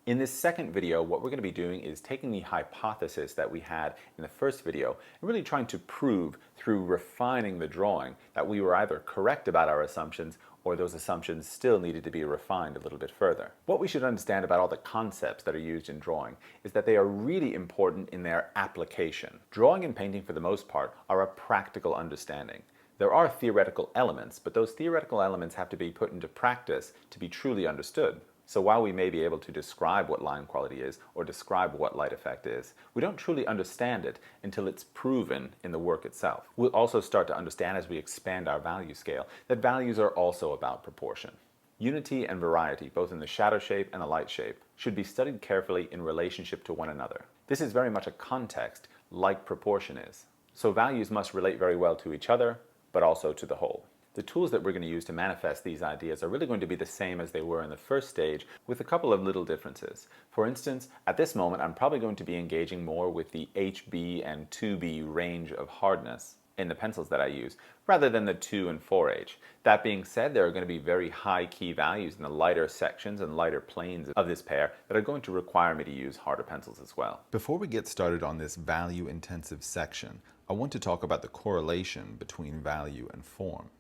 In this second video, what we're going to be doing is taking the hypothesis that we had in the first video and really trying to prove through refining the drawing that we were either correct about our assumptions or those assumptions still needed to be refined a little bit further. What we should understand about all the concepts that are used in drawing is that they are really important in their application. Drawing and painting, for the most part, are a practical understanding. There are theoretical elements, but those theoretical elements have to be put into practice to be truly understood. So while we may be able to describe what line quality is or describe what light effect is, we don't truly understand it until it's proven in the work itself. We'll also start to understand as we expand our value scale that values are also about proportion. Unity and variety, both in the shadow shape and the light shape, should be studied carefully in relationship to one another. This is very much a context like proportion is. So values must relate very well to each other, but also to the whole. The tools that we're going to use to manifest these ideas are really going to be the same as they were in the first stage, with a couple of little differences. For instance, at this moment, I'm probably going to be engaging more with the HB and 2B range of hardness in the pencils that I use, rather than the 2 and 4H. That being said, there are going to be very high key values in the lighter sections and lighter planes of this pair that are going to require me to use harder pencils as well. Before we get started on this value intensive section, I want to talk about the correlation between value and form.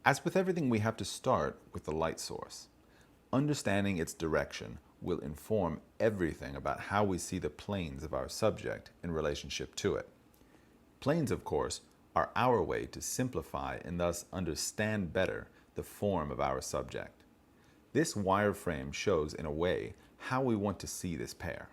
As with everything, we have to start with the light source. Understanding its direction will inform everything about how we see the planes of our subject in relationship to it. Planes, of course, are our way to simplify and thus understand better the form of our subject. This wireframe shows, in a way, how we want to see this pair.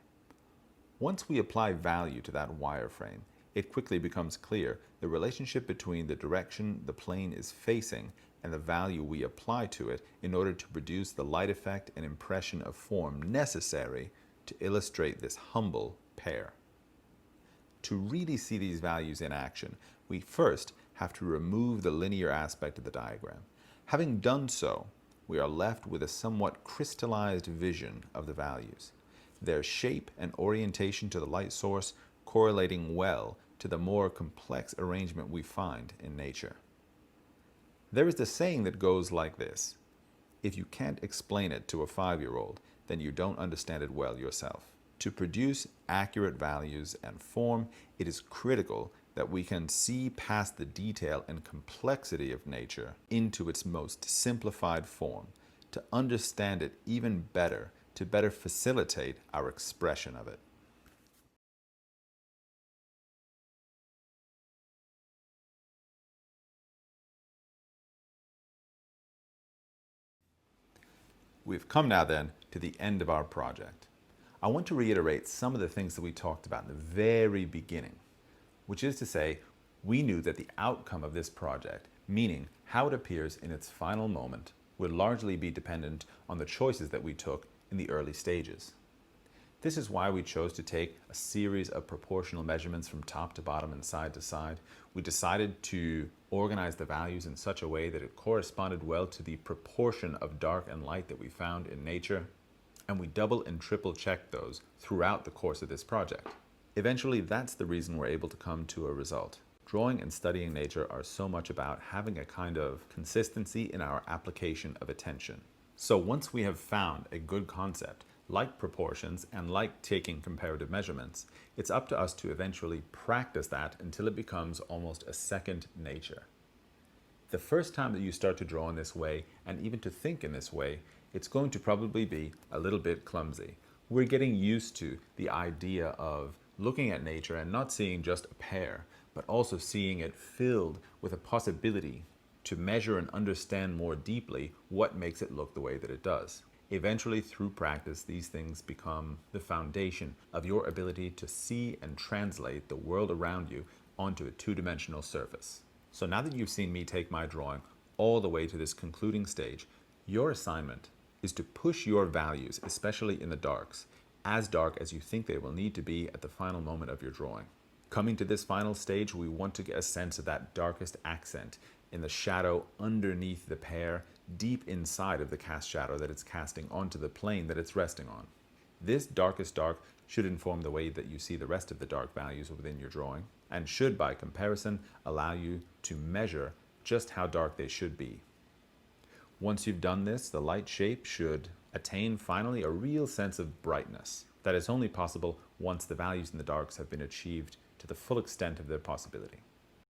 Once we apply value to that wireframe, it quickly becomes clear the relationship between the direction the plane is facing and the value we apply to it in order to produce the light effect and impression of form necessary to illustrate this humble pair. To really see these values in action, we first have to remove the linear aspect of the diagram. Having done so, we are left with a somewhat crystallized vision of the values, their shape and orientation to the light source correlating well to the more complex arrangement we find in nature. There is the saying that goes like this: if you can't explain it to a 5-year-old, then you don't understand it well yourself. To produce accurate values and form, it is critical that we can see past the detail and complexity of nature into its most simplified form, to understand it even better, to better facilitate our expression of it. We've come now then to the end of our project. I want to reiterate some of the things that we talked about in the very beginning, which is to say, we knew that the outcome of this project, meaning how it appears in its final moment, would largely be dependent on the choices that we took in the early stages. This is why we chose to take a series of proportional measurements from top to bottom and side to side. We decided to organize the values in such a way that it corresponded well to the proportion of dark and light that we found in nature, and we double and triple checked those throughout the course of this project. Eventually, that's the reason we're able to come to a result. Drawing and studying nature are so much about having a kind of consistency in our application of attention. So once we have found a good concept, like proportions and like taking comparative measurements, it's up to us to eventually practice that until it becomes almost a second nature. The first time that you start to draw in this way, and even to think in this way, it's going to probably be a little bit clumsy. We're getting used to the idea of looking at nature and not seeing just a pair, but also seeing it filled with a possibility to measure and understand more deeply what makes it look the way that it does. Eventually, through practice, these things become the foundation of your ability to see and translate the world around you onto a two-dimensional surface. So now that you've seen me take my drawing all the way to this concluding stage, your assignment is to push your values, especially in the darks, as dark as you think they will need to be at the final moment of your drawing. Coming to this final stage, we want to get a sense of that darkest accent in the shadow underneath the pair, deep inside of the cast shadow that it's casting onto the plane that it's resting on. This darkest dark should inform the way that you see the rest of the dark values within your drawing, and should, by comparison, allow you to measure just how dark they should be. Once you've done this, the light shape should attain finally a real sense of brightness that is only possible once the values in the darks have been achieved to the full extent of their possibility.